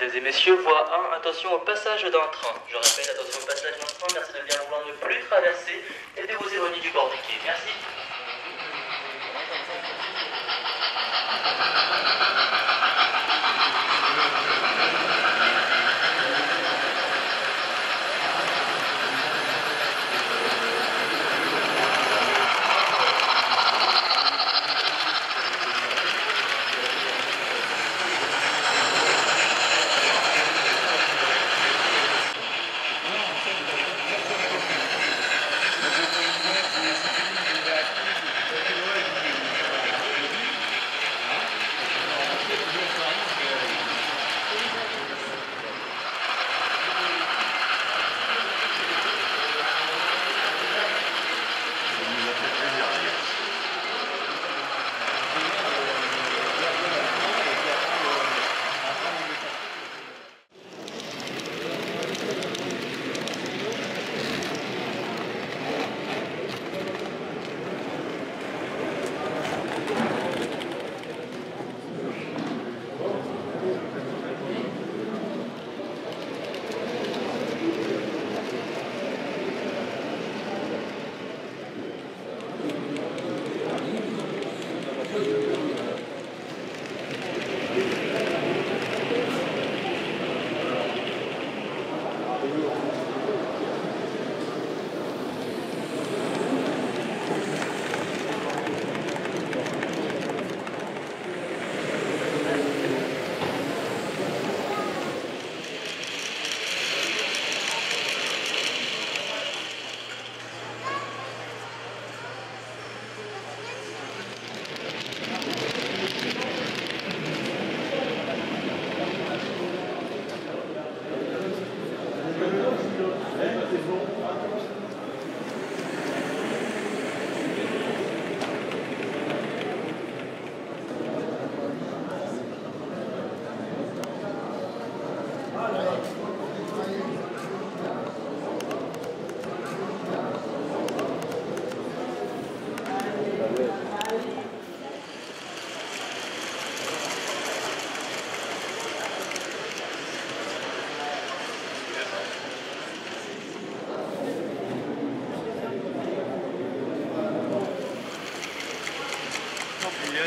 mesdames et messieurs, voie 1, attention au passage d'un train. Je répète, attention au passage d'un train, merci de bien vouloir ne plus traverser et de vous éloigner du bord du quai. Merci.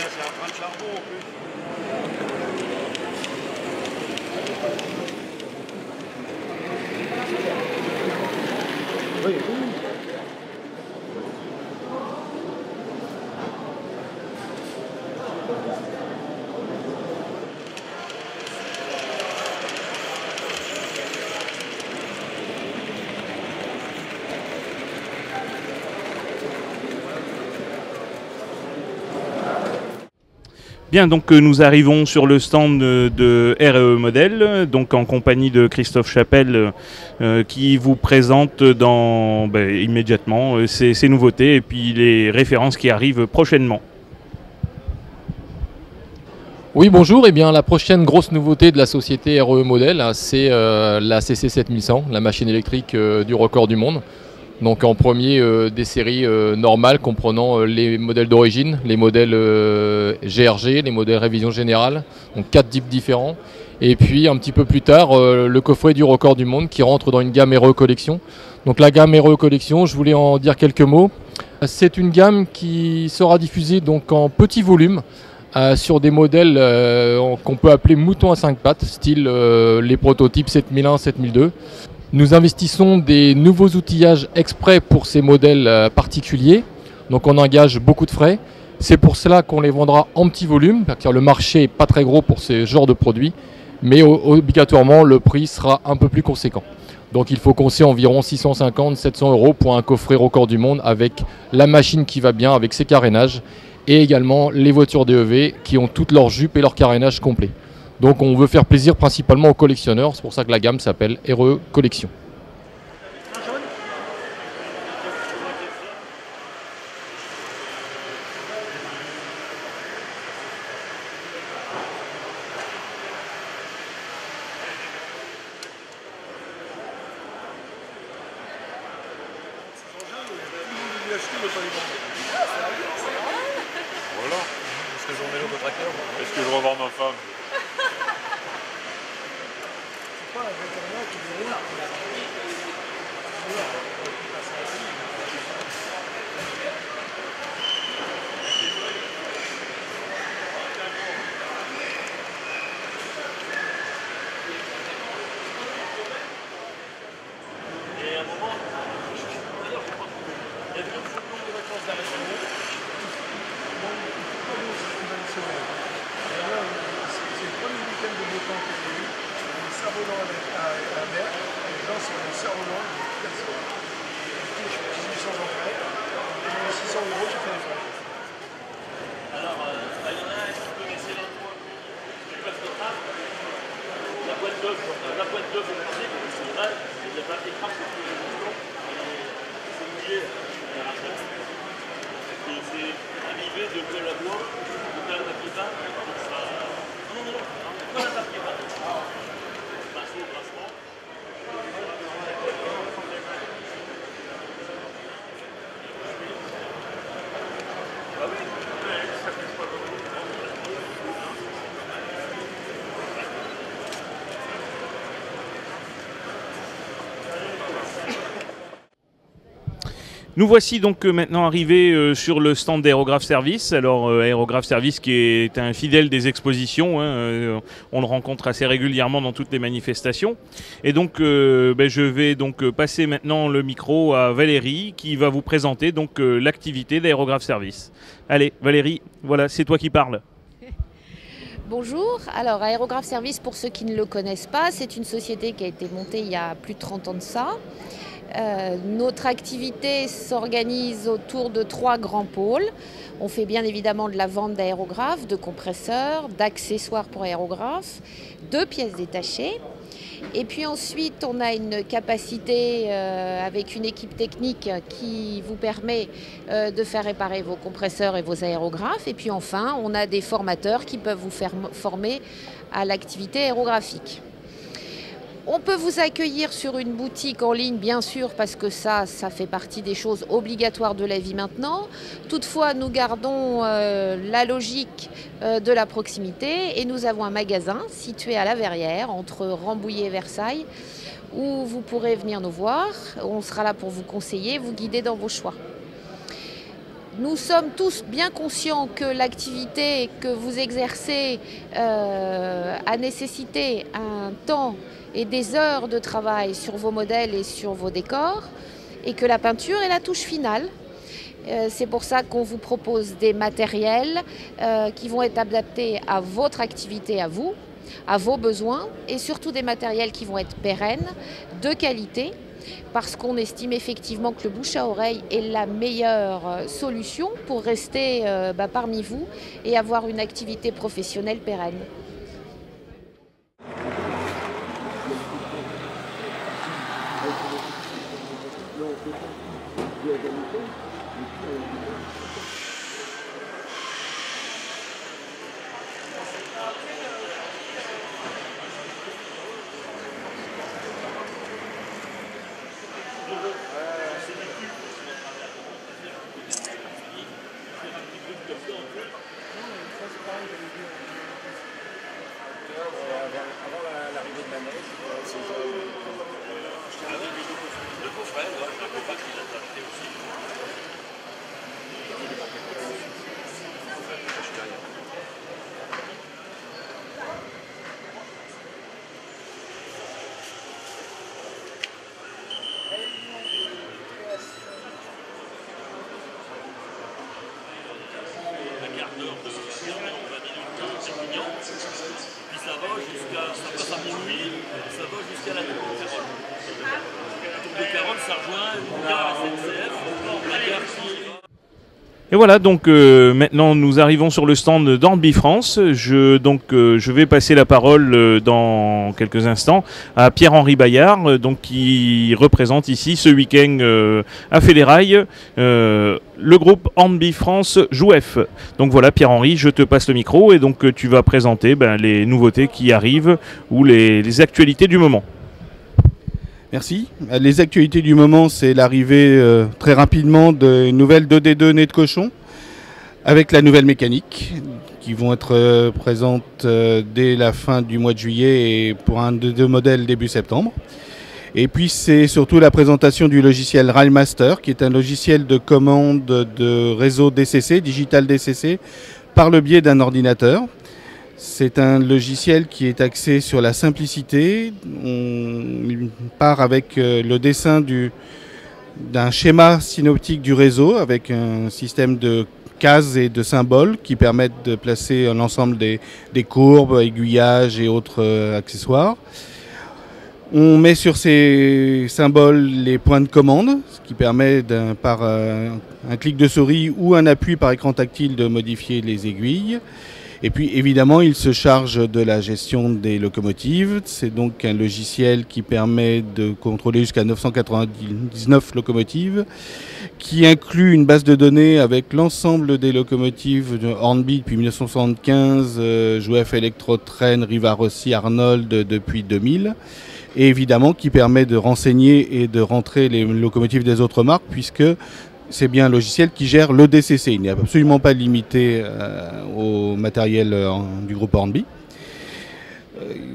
C'est un train de charbon en plus. Oui. Bien, donc nous arrivons sur le stand de RE Model, donc en compagnie de Christophe Chapelle qui vous présente immédiatement ces nouveautés et puis les références qui arrivent prochainement. Oui, bonjour. Eh bien, la prochaine grosse nouveauté de la société RE Model, c'est la CC 7100, la machine électrique du record du monde. Donc en premier des séries normales comprenant les modèles d'origine, les modèles GRG, les modèles révision générale, donc 4 types différents. Et puis un petit peu plus tard, le coffret du record du monde qui rentre dans une gamme RE Collection. Donc la gamme RE Collection, je voulais en dire quelques mots. C'est une gamme qui sera diffusée donc en petit volume sur des modèles qu'on peut appeler moutons à 5 pattes, style les prototypes 7001, 7002. Nous investissons des nouveaux outillages exprès pour ces modèles particuliers, donc on engage beaucoup de frais. C'est pour cela qu'on les vendra en petit volume, car le marché n'est pas très gros pour ce genre de produits, mais obligatoirement le prix sera un peu plus conséquent. Donc il faut compter environ 650-700 € pour un coffret record du monde avec la machine qui va bien, avec ses carénages, et également les voitures DEV qui ont toutes leurs jupes et leur carénage complet. Donc on veut faire plaisir principalement aux collectionneurs, c'est pour ça que la gamme s'appelle RE Collection. Voilà. Est-ce que je remets l'autre tracteur? Est-ce que je revends ma femme? Nous voici donc maintenant arrivés sur le stand d'Aérographe Service. Alors Aérographe Service qui est un fidèle des expositions, hein, on le rencontre assez régulièrement dans toutes les manifestations. Et donc je vais donc passer maintenant le micro à Valérie qui va vous présenter donc l'activité d'Aérographe Service. Allez Valérie, voilà, c'est toi qui parles. Bonjour, alors Aérographe Service, pour ceux qui ne le connaissent pas, c'est une société qui a été montée il y a plus de 30 ans de ça. Notre activité s'organise autour de 3 grands pôles. On fait bien évidemment de la vente d'aérographes, de compresseurs, d'accessoires pour aérographes, de pièces détachées. Et puis ensuite, on a une capacité avec une équipe technique qui vous permet de faire réparer vos compresseurs et vos aérographes. Et puis enfin, on a des formateurs qui peuvent vous faire former à l'activité aérographique. On peut vous accueillir sur une boutique en ligne, bien sûr, parce que ça fait partie des choses obligatoires de la vie maintenant. Toutefois, nous gardons la logique de la proximité et nous avons un magasin situé à la Verrière, entre Rambouillet et Versailles, où vous pourrez venir nous voir. On sera là pour vous conseiller, vous guider dans vos choix. Nous sommes tous bien conscients que l'activité que vous exercez a nécessité un temps et des heures de travail sur vos modèles et sur vos décors, et que la peinture est la touche finale. C'est pour ça qu'on vous propose des matériels qui vont être adaptés à votre activité, à vous, à vos besoins, et surtout des matériels qui vont être pérennes, de qualité, parce qu'on estime effectivement que le bouche à oreille est la meilleure solution pour rester parmi vous et avoir une activité professionnelle pérenne. Et voilà, donc maintenant nous arrivons sur le stand d'Hornby France. Je vais passer la parole dans quelques instants à Pierre-Henri Bayard, qui représente ici ce week-end à Fédérail le groupe Hornby France Jouef. Donc voilà Pierre-Henri, je te passe le micro et donc tu vas présenter les nouveautés qui arrivent ou les actualités du moment. Merci. Les actualités du moment, c'est l'arrivée très rapidement de nouvelles 2D2 nez de cochon avec la nouvelle mécanique qui vont être présentes dès la fin du mois de juillet et pour un des deux modèles début septembre. Et puis c'est surtout la présentation du logiciel Railmaster, qui est un logiciel de commande de réseau DCC, Digital DCC, par le biais d'un ordinateur. C'est un logiciel qui est axé sur la simplicité. On part avec le dessin d'un schéma synoptique du réseau avec un système de cases et de symboles qui permettent de placer l'ensemble des courbes, aiguillages et autres accessoires. On met sur ces symboles les points de commande, ce qui permet par un clic de souris ou un appui par écran tactile de modifier les aiguilles. Et puis évidemment, il se charge de la gestion des locomotives. C'est donc un logiciel qui permet de contrôler jusqu'à 999 locomotives, qui inclut une base de données avec l'ensemble des locomotives de Hornby depuis 1975, Jouef, Electro-Train, Riva Rossi, Arnold depuis 2000. Et évidemment qui permet de renseigner et de rentrer les locomotives des autres marques, puisque c'est bien un logiciel qui gère le DCC. Il n'est absolument pas limité au matériel du groupe Hornby.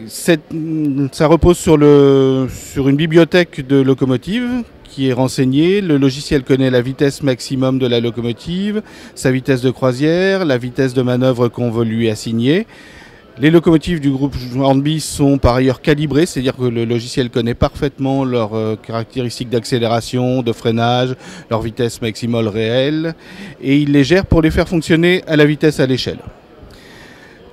Ça repose sur une bibliothèque de locomotives qui est renseignée. Le logiciel connaît la vitesse maximum de la locomotive, sa vitesse de croisière, la vitesse de manœuvre qu'on veut lui assigner. Les locomotives du groupe Hornby sont par ailleurs calibrées, c'est-à-dire que le logiciel connaît parfaitement leurs caractéristiques d'accélération, de freinage, leur vitesse maximale réelle, et il les gère pour les faire fonctionner à la vitesse à l'échelle.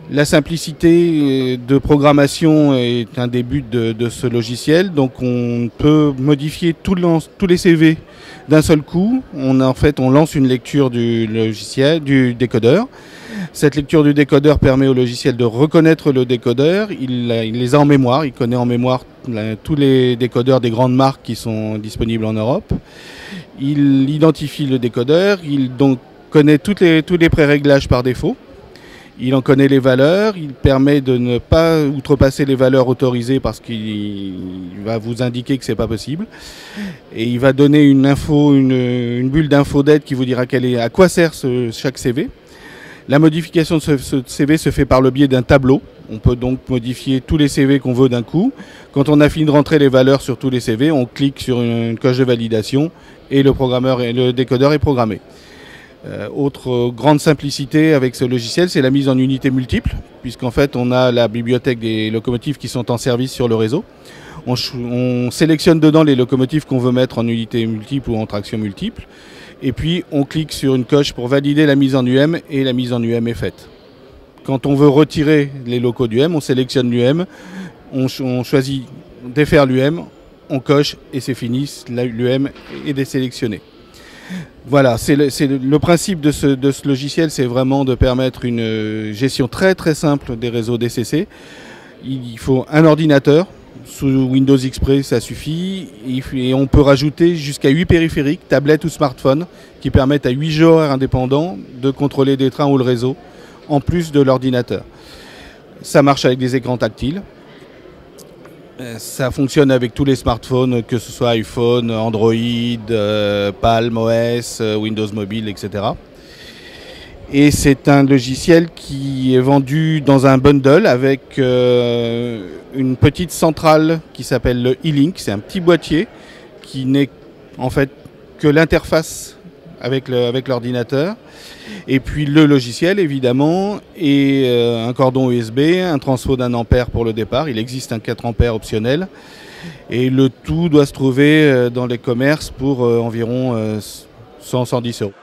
La simplicité de programmation est un des buts de ce logiciel, donc on peut modifier tous les CV d'un seul coup. On lance une lecture du logiciel, du décodeur. Cette lecture du décodeur permet au logiciel de reconnaître le décodeur. Il les a en mémoire, il connaît en mémoire tous les décodeurs des grandes marques qui sont disponibles en Europe. Il identifie le décodeur, il donc connaît tous les préréglages par défaut. Il en connaît les valeurs, il permet de ne pas outrepasser les valeurs autorisées parce qu'il va vous indiquer que ce n'est pas possible. Et il va donner une bulle d'info d'aide qui vous dira à quoi sert chaque CV. La modification de ce CV se fait par le biais d'un tableau. On peut donc modifier tous les CV qu'on veut d'un coup. Quand on a fini de rentrer les valeurs sur tous les CV, on clique sur une coche de validation et le décodeur est programmé. Autre grande simplicité avec ce logiciel, c'est la mise en unités multiples, puisqu'en fait on a la bibliothèque des locomotives qui sont en service sur le réseau. On sélectionne dedans les locomotives qu'on veut mettre en unités multiples ou en traction multiple. Et puis on clique sur une coche pour valider la mise en UM et la mise en UM est faite. Quand on veut retirer les locaux d'UM, on sélectionne l'UM, on choisit défaire l'UM, on coche et c'est fini, l'UM est désélectionné. Voilà, le principe de ce logiciel, c'est vraiment de permettre une gestion très très simple des réseaux DCC. Il faut un ordinateur. Sous Windows XP, ça suffit. Et on peut rajouter jusqu'à 8 périphériques, tablettes ou smartphones, qui permettent à 8 jeux horaires indépendants de contrôler des trains ou le réseau, en plus de l'ordinateur. Ça marche avec des écrans tactiles. Ça fonctionne avec tous les smartphones, que ce soit iPhone, Android, Palm OS, Windows Mobile, etc. Et c'est un logiciel qui est vendu dans un bundle avec une petite centrale qui s'appelle le E-Link. C'est un petit boîtier qui n'est en fait que l'interface avec l'ordinateur. Et puis le logiciel évidemment et un cordon USB, un transfo d'1 ampère pour le départ. Il existe un 4 ampères optionnel. Et le tout doit se trouver dans les commerces pour environ 100-110 euros.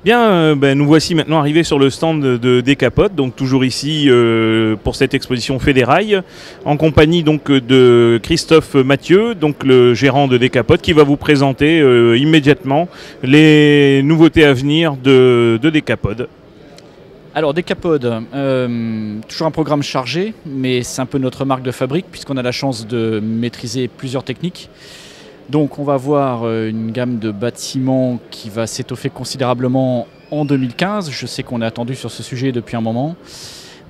Bien, nous voici maintenant arrivés sur le stand de Decapod, donc toujours ici pour cette exposition Fédérail, en compagnie donc de Christophe Mathieu, donc le gérant de Decapod, qui va vous présenter immédiatement les nouveautés à venir de Decapod. Alors Decapod, toujours un programme chargé, mais c'est un peu notre marque de fabrique puisqu'on a la chance de maîtriser plusieurs techniques. Donc on va avoir une gamme de bâtiments qui va s'étoffer considérablement en 2015. Je sais qu'on est attendu sur ce sujet depuis un moment.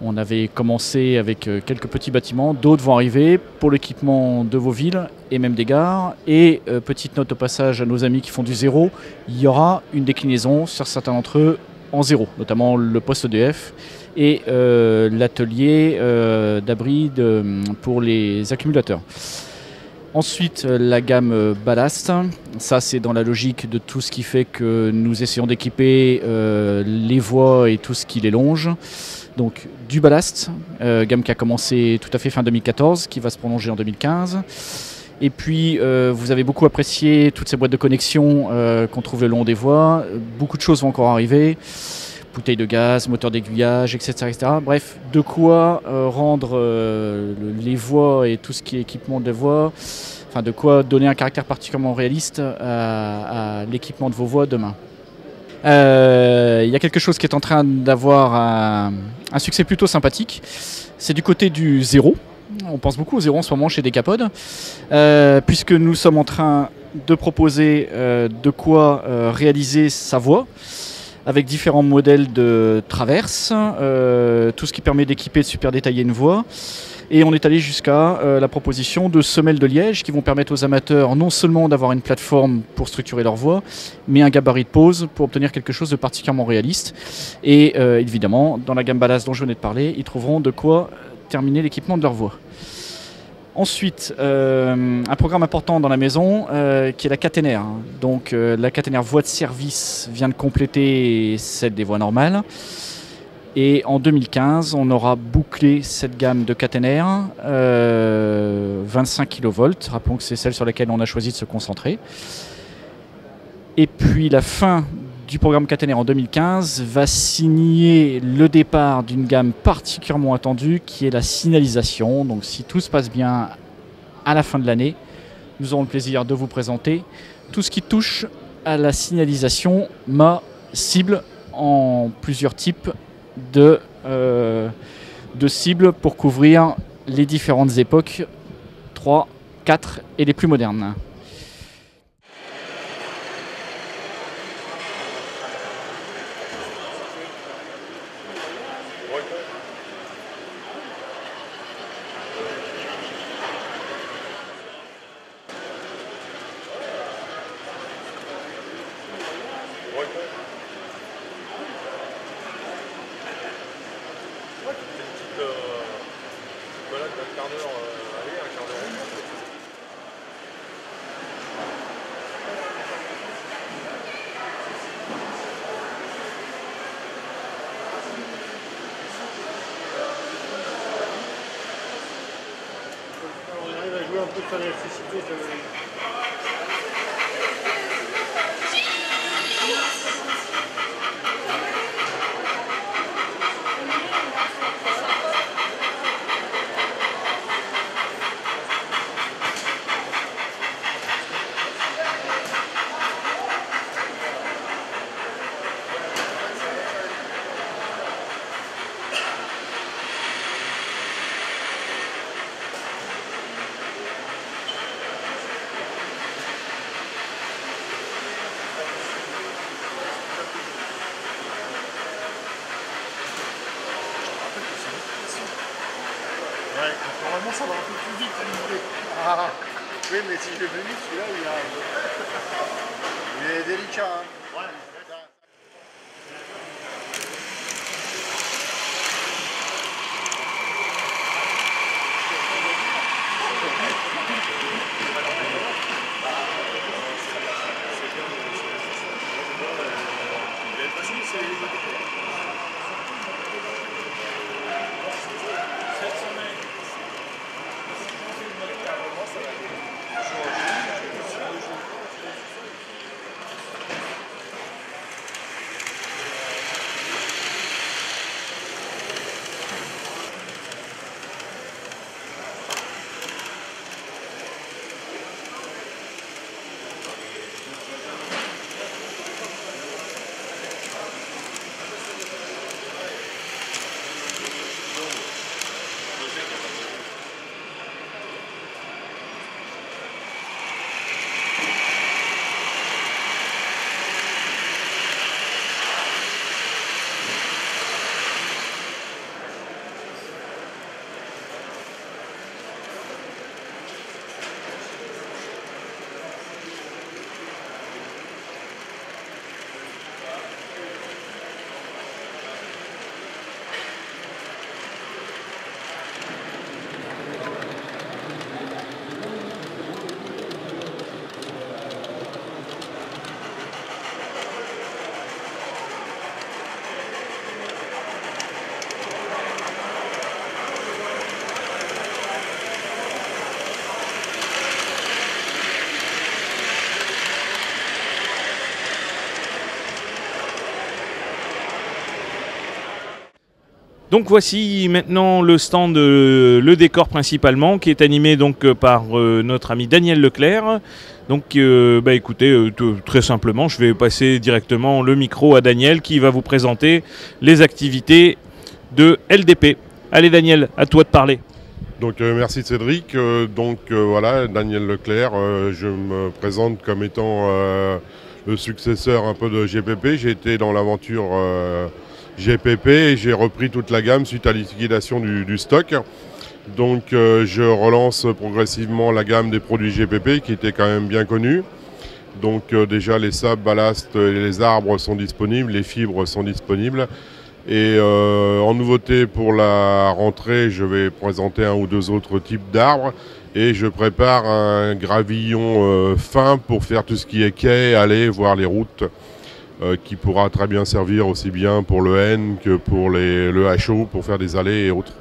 On avait commencé avec quelques petits bâtiments, d'autres vont arriver pour l'équipement de vos villes et même des gares. Et petite note au passage à nos amis qui font du zéro, il y aura une déclinaison sur certains d'entre eux en zéro, notamment le poste EDF et l'atelier d'abri pour les accumulateurs. Ensuite, la gamme ballast, ça c'est dans la logique de tout ce qui fait que nous essayons d'équiper les voies et tout ce qui les longe. Donc du ballast, gamme qui a commencé tout à fait fin 2014, qui va se prolonger en 2015. Et puis vous avez beaucoup apprécié toutes ces boîtes de connexion qu'on trouve le long des voies. Beaucoup de choses vont encore arriver. Bouteilles de gaz, moteur d'aiguillage, etc., etc. Bref, de quoi rendre les voies et tout ce qui est équipement de voies, enfin de quoi donner un caractère particulièrement réaliste à l'équipement de vos voies demain. Il y a quelque chose qui est en train d'avoir un succès plutôt sympathique. C'est du côté du zéro. On pense beaucoup au zéro en ce moment chez Decapod, puisque nous sommes en train de proposer de quoi réaliser sa voie, avec différents modèles de traverse, tout ce qui permet d'équiper et de super détailler une voie. Et on est allé jusqu'à la proposition de semelles de liège qui vont permettre aux amateurs non seulement d'avoir une plateforme pour structurer leur voie, mais un gabarit de pose pour obtenir quelque chose de particulièrement réaliste. Et évidemment, dans la gamme ballast dont je venais de parler, ils trouveront de quoi terminer l'équipement de leur voie. Ensuite, un programme important dans la maison qui est la caténaire. Donc la caténaire voie de service vient de compléter celle des voies normales. Et en 2015, on aura bouclé cette gamme de caténaires 25 kV. Rappelons que c'est celle sur laquelle on a choisi de se concentrer. Et puis la fin du programme caténaire en 2015 va signer le départ d'une gamme particulièrement attendue qui est la signalisation. Donc si tout se passe bien à la fin de l'année, nous aurons le plaisir de vous présenter tout ce qui touche à la signalisation mât cible en plusieurs types de cibles pour couvrir les différentes époques 3, 4 et les plus modernes. On arrive à jouer un peu sur l'électricité. Ouais, normalement ça va un peu plus vite. Ah, oui, mais si je l'ai venu, celui-là, il est délicat. Hein. Ouais. Donc voici maintenant le stand, le décor principalement, qui est animé donc par notre ami Daniel Leclerc. Donc écoutez, très simplement, je vais passer directement le micro à Daniel qui va vous présenter les activités de LDP. Allez Daniel, à toi de parler. Donc merci Cédric. Voilà, Daniel Leclerc, je me présente comme étant le successeur un peu de GPP. J'ai été dans l'aventure GPP et j'ai repris toute la gamme suite à la liquidation du stock. Donc je relance progressivement la gamme des produits GPP qui était quand même bien connue. Donc déjà les sables, ballasts et les arbres sont disponibles, les fibres sont disponibles. Et en nouveauté pour la rentrée, je vais présenter un ou deux autres types d'arbres. Et je prépare un gravillon fin pour faire tout ce qui est quai, aller voir les routes, qui pourra très bien servir aussi bien pour le N que pour le HO, pour faire des allées et autres.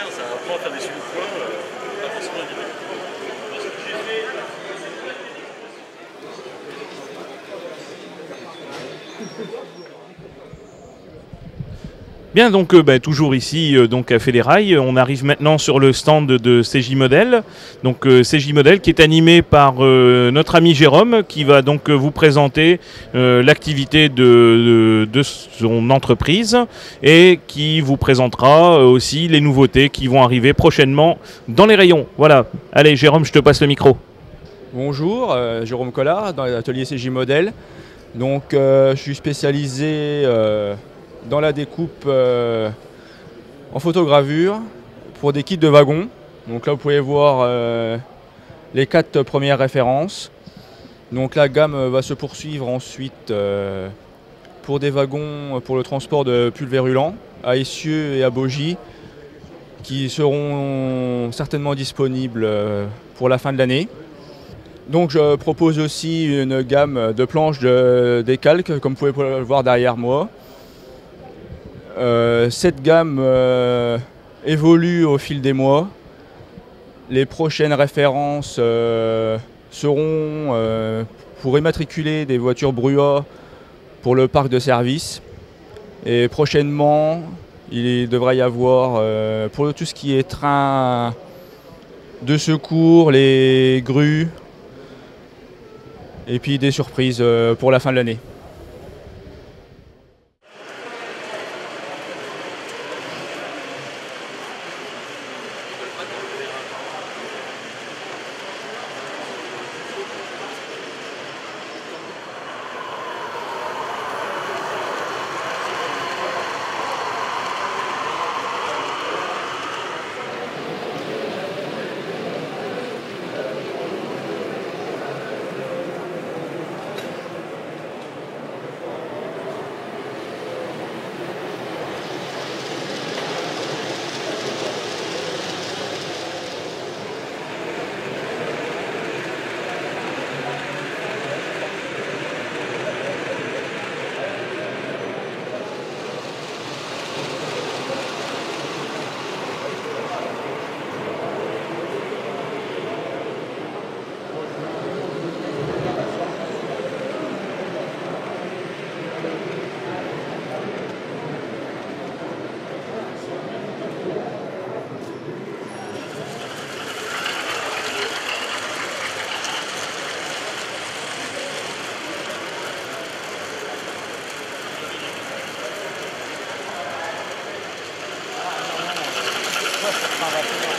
Ça apprend à faire des suivis de points, pas forcément évident. Bien, donc toujours ici donc à Fédérail, on arrive maintenant sur le stand de CJ Model. Donc CJ Model qui est animé par notre ami Jérôme qui va donc vous présenter l'activité de son entreprise et qui vous présentera aussi les nouveautés qui vont arriver prochainement dans les rayons. Voilà, allez Jérôme, je te passe le micro. Bonjour, Jérôme Collard dans l'atelier CJ Model. Donc je suis spécialisé dans la découpe en photogravure pour des kits de wagons. Donc là vous pouvez voir les 4 premières références. Donc la gamme va se poursuivre ensuite pour des wagons pour le transport de pulvérulents à essieu et à bogie qui seront certainement disponibles pour la fin de l'année. Donc je propose aussi une gamme de planches de décalque comme vous pouvez le voir derrière moi. Cette gamme évolue au fil des mois Les prochaines références seront pour immatriculer des voitures Brua pour le parc de service. Et prochainement, il devrait y avoir pour tout ce qui est train de secours, les grues, et puis des surprises pour la fin de l'année. Pas rapidement.